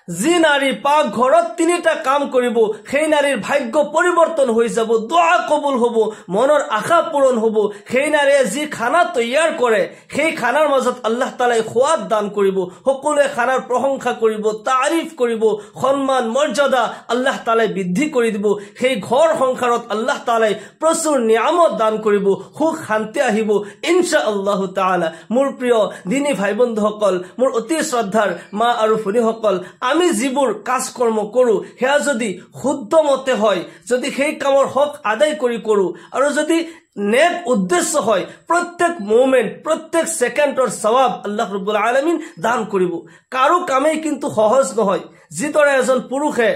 যি নারী পাক ঘরত তিনিটা কাম করিব সেই নারীর ভাগ্য পরিবর্তন হয়ে যাব, দোয়া কবুল হব, মনের আশা পূরণ হব। সেই নারীয়ে যি খানা তৈয়ার করে সেই খানার মাজত আল্লাহ তাআলাই সোৱাদ দান করিব, সকলে খানার প্রশংসা করিব, তারিফ করিব, সম্মান মর্যাদা আল্লাহ তাআলাই বৃদ্ধি করে দিব। সেই ঘর সংসারত আল্লাহ তাআলাই প্রচুর নিয়ামত দান করিব, সুখ শান্তি আহিব ইনশাআল্লাহ তাআলা। মোৰ প্ৰিয় দিনী ভাই বন্ধুসকল, মোৰ অতি শ্ৰদ্ধাৰ মা আৰু ভনীসকল, আমি যিবোৰ কাজ কৰ্ম কৰো সেয়া যদি শুদ্ধ মতে হয়, যদি সেই কামৰ হক আদায় কৰি কৰো আৰু যদি নেক উদ্দেশ্য হয়, প্রত্যেক মোমেন্ট প্রত্যেক সেকেন্ডর সওয়াব আল্লাহ রাব্বুল আলামিন দান করিব। কারো কামেই কিন্তু সহজ নহয়। যিদৰে এজন পুৰুষে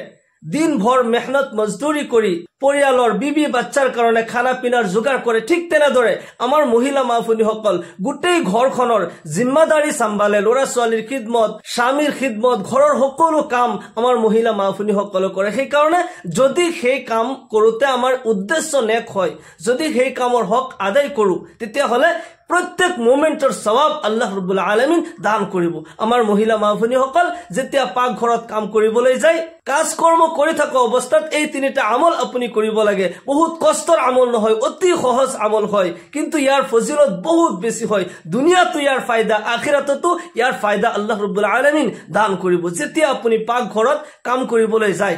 দিনভৰ মেহনত মজদুৰি কৰি পৰিয়ালৰ বিবি বাচ্চাৰ কাৰণে খানা পিনাৰ যোগাৰ কৰে, ঠিক তেনেদৰে আমাৰ মহিলা মা ভনীসকল গোটেই ঘৰখনৰ জিম্মাদাৰি সাম্ভালে, ল'ৰা ছোৱালীৰ খিদমত, স্বামীৰ খিদমত, ঘৰৰ সকলো কাম আমাৰ মহিলা মা ভনীসকলে কৰে। সেই কাৰণে যদি সেই কাম কৰোতে আমাৰ উদ্দেশ্য নেক হয়, যদি সেই কামৰ হক আদায় কৰো, তেতিয়াহলে প্ৰত্যেক মোমেন্টৰ সওয়াব আল্লাহ ৰাব্বুল আলামিন দান কৰিব। আমাৰ মহিলা মা ভনীসকল যেতিয়া পাক ঘৰত কাম কৰিবলৈ যায়, কাজ কৰ্ম কৰি থকা অৱস্থাত এই তিনিটা আমল আপুনি কৰিব লাগে। বহুত কষ্টৰ আমল নহয়, অতি সহজ আমল হয়, কিন্তু ইয়াৰ ফজিলত বহুত বেছি হয়। দুনিয়াতো ইয়াৰ ফায়দা, আখিৰাততো ইয়াৰ ফায়দা আল্লাহ ৰাব্বুল আলামিন দান কৰিব। যেতিয়া আপুনি পাক ঘৰত কাম কৰিবলৈ যায়,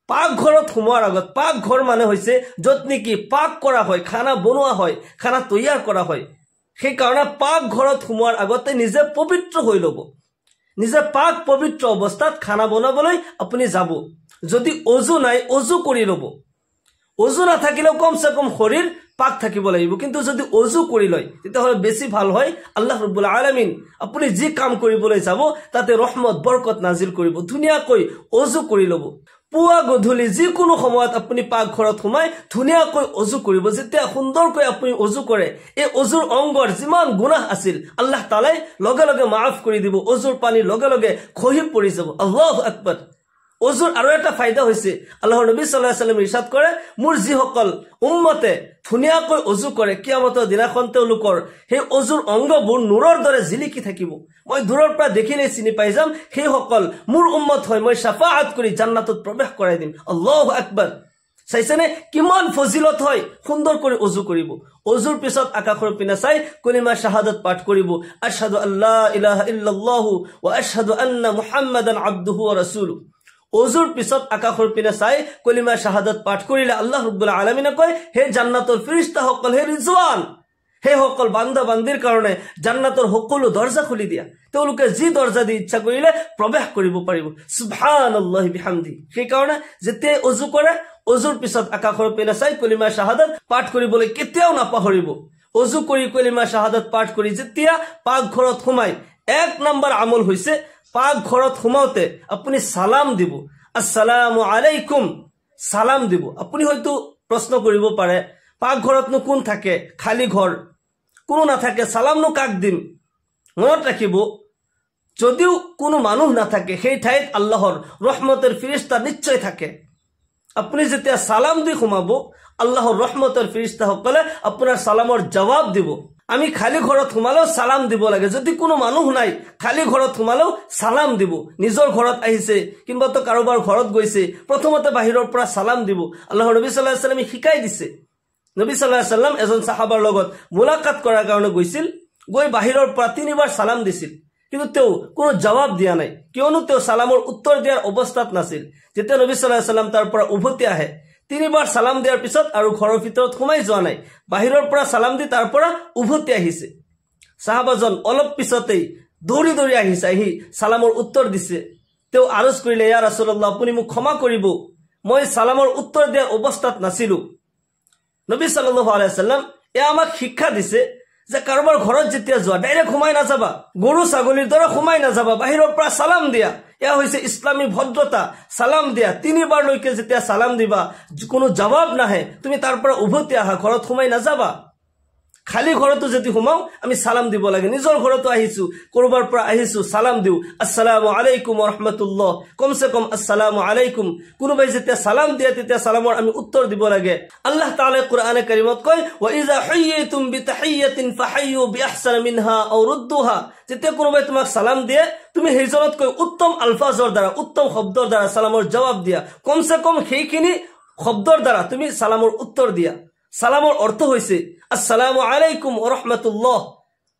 পাক ঘৰত সোমোৱাৰ আগত, পাক ঘৰ মানে হৈছে য'ত নেকি পাক কৰা হয়, খানা বনোৱা হয়, খানা তৈয়াৰ কৰা হয়। সেই কাৰণে পাক ঘৰত সোমোৱাৰ আগতে নিজে পবিত্ৰ হৈ ল'ব। নিজে পাক পবিত্ৰ অৱস্থাত খানা বনাবলৈ আপুনি যাব। যদি অজু নাই, অজু কৰি ল'ব। অজু নাথাকিলেও কমসে কম শৰীৰ পাক থাকিব লাগিব, কিন্তু যদি অজু কৰি লয় তেতিয়াহ'লে বেছি ভাল হয়। আল্লাহ ৰাব্বুল আলামিন আপুনি যি কাম কৰিবলৈ যাব তাতে ৰহমত বৰকত নাজিল কৰিব। ধুনীয়াকৈ অজু কৰি ল'ব। পুৱা গধূলি যিকোনো সময়ত আপুনি পাক ঘৰত সোমাই ধুনীয়াকৈ অজু কৰিব। যেতিয়া সুন্দৰকৈ আপুনি অজু কৰে, এই অজুৰ অংগৰ যিমান গুনাহ আছিল আল্লাহ তাআলাই লগে লগে মাফ কৰি দিব। অজুৰ পানী লগে লগে খহি পৰি যাব। আল্লাহু আকবাৰ। অজুৰ আৰু এটা ফায়দা হৈছে, আল্লাহৰ নবী সাল্লাল্লাহু আলাইহি ওয়াসাল্লাম ইৰশাদ কৰে, মোৰ যিসকল উম্মতে ধুনীয়াকৈ অজু কৰে, কিয়ামতৰ দিনাখন তেওঁলোকৰ সেই অজুৰ অংগবোৰ নূৰৰ দৰে জিলিকি থাকিব। মই দূৰৰ পৰা দেখিলেই চিনি পাই যাম সেইসকল মোৰ উম্মত হয়, মই শাফাআত কৰি জান্নাতত প্ৰৱেশ কৰাই দিম। আল্লাহু আকবাৰ। চাইছেনে কিমান ফজিলত হয়? সুন্দৰ কৰি অজু কৰিব। অজুৰ পিছত আকাশৰ পিনে চাই কলিমা শাহাদাত পাঠ কৰিব, আশহাদু আল্লা ইলাহা ইল্লাল্লাহু ওয়া আশহাদু আন্না মুহাম্মাদান আবদুহু ওয়া রাসূলুহু। অজুৰ পিছত আকাশৰ পিনে চাই কলিমা শাহাদাত পাঠ কৰিলে আল্লাহ ৰাব্বুল আলামিনে কয়, হে জান্নাতৰ ফেৰেশতাসকল, হে ৰিজৱান, হে সকল বান্দা বান্দিৰ কাৰণে জান্নাতৰ সকলো দৰ্জা খুলি দিয়া। তেওঁলোকে যি দৰ্জা দি ইচ্ছা কৰিলে প্ৰৱেশ কৰিব পাৰিব। সুবহানাল্লাহি বিহামদি। সেই কাৰণে যেতিয়া অজু কৰে, অজুৰ পিছত আকাশৰ পিনে চাই কলিমা শাহাদাত পাঠ কৰিবলৈ কেতিয়াও নাপাহৰিব। অজু কৰি কলিমা শাহাদাত পাঠ কৰি যেতিয়া পাক ঘৰত সোমাই, এক নম্বৰ আমল হৈছে পাক ঘৰত সোমাওতে আপুনি সালাম দিব। আসসালামু আলাইকুম, সালাম দিব। আপুনি হয়তো প্ৰশ্ন কৰিব পাৰে, পাক ঘৰতনো কোন থাকে? খালী ঘৰ, কোনো নাথাকে, সালামনো কাক দিম? মনত ৰাখিব, যদিও কোনো মানুহ নাথাকে সেই ঠাইত আল্লাহৰ ৰহমতৰ ফেৰেশতা নিশ্চয় থাকে। আপুনি যেতিয়া সালাম দি সোমাব, আল্লাহৰ ৰহমতৰ ফেৰেশতাসকলে আপোনাৰ সালামৰ জবাব দিব। আমি খালী ঘৰত সোমালেও সালাম দিব লাগে। যদি কোনো মানুহ নাই, খালী ঘৰত সোমালেও সালাম দিব। নিজৰ ঘৰত আহিছে, কিংবা তো কাৰোবাৰ ঘৰত গৈছে, প্ৰথমতে বাহিৰৰ পৰা সালাম দিব। আল্লাহৰ নবী সাল্লাল্লাহু আলাইহি ওয়াসাল্লামে শিকাই দিছে। নবী সাল্লাল্লাহু আলাইহি ওয়াসাল্লাম এজন সাহাবাৰ লগত মুলাকাত কৰাৰ কাৰণে গৈছিল, গৈ বাহিৰৰ পৰা 3 বাৰ সালাম দিছিল, কিন্তু তেওঁ কোনো জবাব দিয়া নাই, কিয়নো তেওঁ সালামৰ উত্তৰ দিয়াৰ অৱস্থাত নাছিল। যেতিয়া নবী সাল্লাল্লাহু আলাইহি ওয়াসাল্লাম তাৰ পৰা উভতি আহে, 3 বাৰ সালাম দিয়াৰ পিছত আৰু ঘৰৰ ভিতৰত সোমাই যোৱা নাই, বাহিৰৰ পৰা সালাম দি তাৰ পৰা উভতি আহিছে। সাহাবাজন অলপ পিছতেই দৌৰি দৌৰি আহিছে, আহি সালামৰ উত্তৰ দিছে। তেওঁ আৰজ কৰিলে, ইয়া ৰাসূলুল্লাহ, আপুনি মোক ক্ষমা কৰিব, মই সালামৰ উত্তৰ দিয়াৰ অৱস্থাত নাছিলো। নবী সাল্লাল্লাহু আলাইহি ওয়াসাল্লাম আমাক শিক্ষা দিছে যে কাৰোবাৰ ঘৰত যেতিয়া যোৱা ডাইৰেক্ট সোমাই নাযাবা, গৰু ছাগলীৰ দৰে সোমাই নাযাবা, বাহিৰৰ পৰা সালাম দিয়া। এয়া হৈছে ইছলামী ভদ্ৰতা। সালাম দিয়া, 3 বাৰলৈকে যেতিয়া সালাম দিবা, কোনো জবাব নাহে, তুমি তাৰ পৰা উভতি আহা, ঘৰত সোমাই নাযাবা। খালি ঘৰতো যদি সোমাও আমি সালাম দিব লাগে নিজৰ ঘৰতো আহিছো কৰবাৰ পৰা আহিছো সালাম দিও আসসালামু আলাইকুম ওয়া ৰাহমাতুল্লাহ কমসে কম আসসালামু আলাইকুম কোনোবাই যেতিয়া সালাম দিয়ে তেতিয়া সালামৰ আমি উত্তৰ দিব লাগে আল্লাহ তাআলা কোরআনে কারীমত কয় ওয়া ইযা হুয়িতুম বিতাহিয়াতিন ফাহাইয়ু বিআহসান মিনহা আও রুদ্দুহা যেতিয়া কোনোবাই তোমাক সালাম দিয়ে তুমি সেইজনতকৈ উত্তম আলফাজৰ দ্বাৰা উত্তম শব্দৰ দ্বাৰা সালামৰ জবাব দিয়া কমসে কম সেইখিনি শব্দৰ দ্বাৰা তুমি সালামৰ উত্তৰ দিয়া সালামৰ অৰ্থ হইছে আসসালামু আলাইকুম ওয়া ৰাহমাতুল্লাহ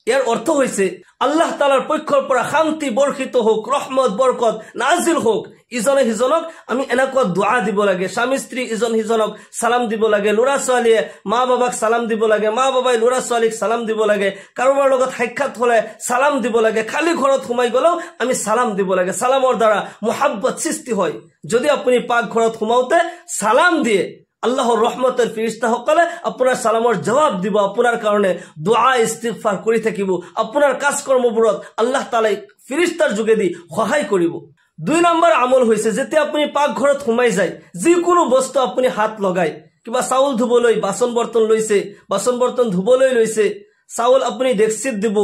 এৰ অৰ্থ হইছে আল্লাহ তাআলাৰ পক্ষৰ পৰা শান্তি বৰ্ষিত হোক ৰহমত বৰকত নাজিল হোক ইজনে হিজনক আমি এনেকুৱা দোয়া দিব লাগে স্বামী স্ত্ৰী ইজন হিজনক সালাম দিব লাগে লৰা ছোৱালীয়ে মা বাবাক সালাম দিব লাগে মা বাবাই লৰা ছোৱালীক সালাম দিব লাগে কাৰোবাৰ লগত সাক্ষাৎ হলে সালাম দিব লাগে খালি ঘৰত সোমাই গলেও আমি সালাম দিব লাগে সালামৰ দ্বাৰা মোহাব্বত সৃষ্টি হয় যদি আপুনি পাক ঘৰত সোমাওতে সালাম দিয়ে আল্লাহৰ ৰহমতেৰ ফেৰেশতা সকলে আপনাৰ সালামৰ জবাব দিব আপনাৰ কাৰণে দোয়া ইস্তিগফাৰ কৰি থাকিব আপনাৰ কাজকৰ্মবোৰত আল্লাহ তাআলাই ফেৰেশতাৰ যোগেদি সহায় কৰিব 2 নম্বৰ আমল হৈছে যেতিয়া আপুনি পাক ঘৰত সোমাই যায় যিকোনো বস্তু আপুনি হাত লগায় কিবা চাউল ধুবলৈ বাসন বৰ্তন লৈছে বাসন বৰ্তন ধুবলৈ লৈছে চাউল আপুনি ডেক্সিত দিব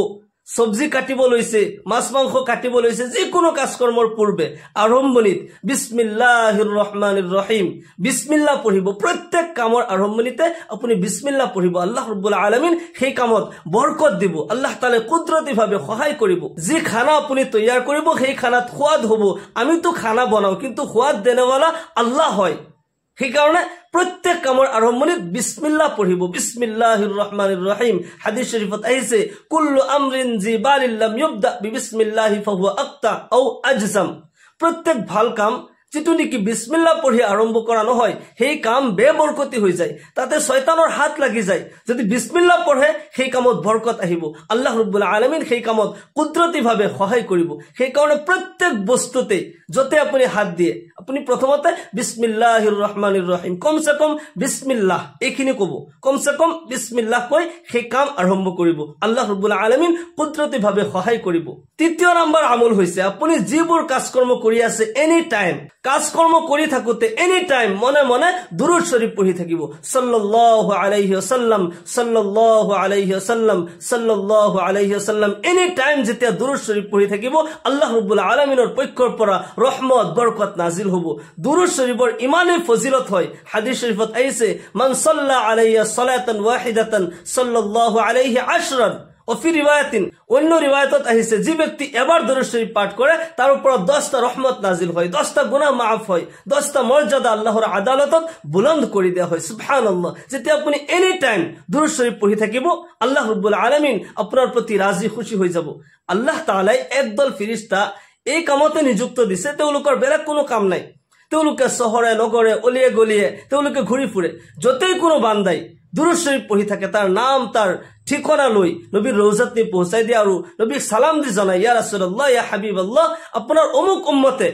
সবজি কাটিব লৈছে মাছ মাংস কাটিব লৈছে যিকোনো কাজকৰ্মৰ পূৰ্বে আৰম্ভণিত বিসমিল্লাহিৰ ৰহমানিৰ ৰহিম বিসমিল্লাহ পঢ়িব প্ৰত্যেক কামৰ আৰম্ভণিতে আপুনি বিসমিল্লাহ পঢ়িব আল্লাহ ৰাব্বুল আলামিন সেই কামত বৰকত দিব আল্লাহ তাআলা কুদৰতীভাৱে সহায় কৰিব যি খানা আপুনি তৈয়াৰ কৰিব সেই খানাত সোৱাদ হ'ব আমিতো খানা বনাও কিন্তু সোৱাদ দেনেৱালা আল্লাহ হয় সেই কাৰণে প্ৰত্যেক কামৰ আৰম্ভণিত বিসমিল্লাহ পঢ়িব বিসমিল্লাহিৰ ৰহমানিৰ ৰহিম হাদিস শরীফত আহিছে কুল্লু আমরিন জিবালিল লাম ইবদা বিসমিল্লাহি ফাহুয়া আক্তা আও আজসাম প্রত্যেক ভাল কাম যেটো নেকি বিসমিল্লাহ পঢ়ি আৰম্ভ কৰা নহয় সেই কাম বেবৰকতি হৈ যায় তাতে শয়তানৰ হাত লাগি যায় যদি বিসমিল্লাহ পঢ়ে সেই কামত বৰকত আহিব আল্লাহ ৰাব্বুল আলামিন সেই কামত কুদৰতীভাৱে সহায় কৰিব সেই কাৰণে প্ৰত্যেক বস্তুতে যতে আপুনি হাত দিয়ে আপুনি প্ৰথমতে বিসমিল্লাহিৰ ৰহমানিৰ ৰহিম কমসে কম বিসমিল্লাহ এইখিনি কব কমসে কম বিসমিল্লাহ কৈ সেই কাম আৰম্ভ কৰিব আল্লাহ ৰাব্বুল আলামিন কুদৰতীভাৱে সহায় কৰিব তৃতীয় নম্বৰ আমল হৈছে আপুনি যিবোৰ কাজকৰ্ম কৰি আছে এনি টাইম কাজকৰ্ম কৰি থাকোতে এনি টাইম মনে মনে দুরূদ শরীফ পঢ়ি থাকিব সাল্লাল্লাহু আলাইহি ওয়াসাল্লাম সাল্লাল্লাহু আলাইহি ওয়াসাল্লাম সাল্লাল্লাহু আলাইহি ওয়াসাল্লাম এনি টাইম যেতিয়া দুরূদ শরীফ পঢ়ি থাকিব আল্লাহ রাব্বুল আলামিনৰ পক্ষৰ পৰা ৰহমত বৰকত নাজিল হ'ব দুৰূদ শৰীফৰ ইমানে ফজিলত হয় হাদিস শরীফত আহিছে মান সাল্লা আলাইয়া সালাতান ওয়াহিদাতান সাল্লাল্লাহু আলাইহি আশরান ওফি রিওয়ায়াতিন অন্য রিওয়ায়াতত আহিছে যে ব্যক্তি এবাৰ দুৰূদ শৰীফ পাঠ কৰে তাৰ ওপৰত 10টা ৰহমত নাজিল হয় 10টা গুনাহ মাফ হয় 10টা মৰ্যাদা আল্লাহৰ আদালতত বুলন্দ কৰি দিয়া হয় সুবহানাল্লাহ যেতিয়া আপুনি এনি টাইম দুৰূদ শৰীফ পঢ়ি থাকিব আল্লাহ ৰাব্বুল আলামিন আপোনাৰ প্ৰতি ৰাজি খুশি হৈ যাব আল্লাহ তাআলাই একদল ফেৰেশতা এই কামতে নিযুক্ত দিছে তেওঁলোকৰ বেলেগ কোনো কাম নাই তেওঁলোকে চহৰে নগৰে অলিয়ে গলিয়ে তেওঁলোকে ঘূৰি ফুৰে যতেই কোনো বান্দাই দুৰূদ শৰীফ পঢ়ি থাকে তাৰ নাম তাৰ ঠিকানা লই নবীৰ ৰওজাত নি পৌঁছাই দিয়ে আৰু নবীক সালাম দি জানাই ইয়া ৰাসূলুল্লাহ ইয়া হাবিবাল্লাহ আপোনাৰ অমুক উম্মতে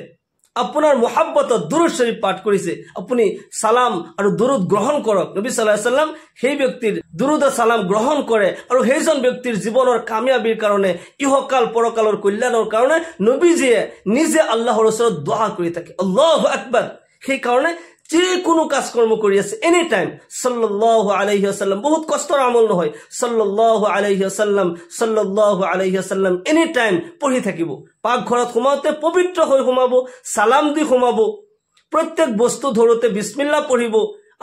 আপোনাৰ মুহাব্বতত দুৰূদ শৰীফ পাঠ কৰিছে আপুনি সালাম আৰু দুৰূদ গ্ৰহণ কৰক নবী সাল্লাল্লাহু আলাইহি সাল্লাম সেই ব্যক্তিৰ দুৰূদ সালাম গ্ৰহণ কৰে আৰু সেইজন ব্যক্তিৰ জীৱনৰ কামিয়াবিৰ কাৰণে ইহকাল পৰকালৰ কল্যাণৰ কাৰণে নবীজিয়ে নিজে আল্লাহৰ ওচৰত দোয়া কৰি থাকে আল্লাহু আকবাৰ সেই কাৰণে যে কোনো কাজকৰ্ম কৰি আছে এনি টাইম সাল্লাল্লাহু আলাইহি ওয়াসাল্লাম বহুত কষ্টৰ আমল নহয় সাল্লাল্লাহু আলাইহি ওয়াসাল্লাম এনি টাইম পঢ়ি থাকিব পাক ঘৰত সোমাওতে পবিত্ৰ হৈ সোমাব সালাম দি সোমাব প্ৰত্যেক বস্তু ধৰোতে বিসমিল্লাহ পঢ়িব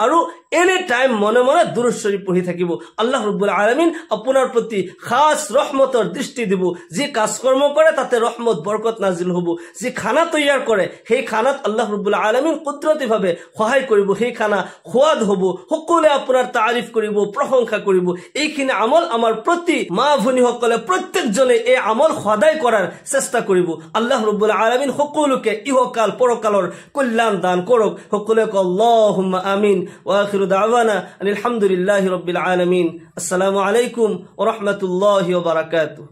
আৰু এনি টাইম মনে মনে দুৰূদ শৰীফ পঢ়ি থাকিব আল্লাহ ৰাব্বুল আলামিন আপোনাৰ প্ৰতি খাস ৰহমতৰ দৃষ্টি দিব যে কাজকৰ্ম কৰে তাতে ৰহমত বৰকত নাজিল হ'ব যে খানা তৈয়াৰ কৰে সেই খানাত আল্লাহ ৰাব্বুল আলামিন কুদৰতীভাৱে সহায় কৰিব সেই খানা সোৱাদ হ'ব সকলোৱে আপোনাৰ তাৰিফ কৰিব প্ৰশংসা কৰিব এইখিনি আমল আমাৰ প্ৰতি মা ভনীসকলে প্ৰত্যেকজনে এই আমল সদায় কৰাৰ চেষ্টা কৰিব আল্লাহ ৰাব্বুল আলামিন সকলোকে ইহকাল পৰকালৰ কল্যাণ দান কৰক সকলোৱে আল্লাহুম্মা আমিন وآخر دعوانا أن الحمد لله رب العالمين السلام عليكم ورحمة الله وبركاته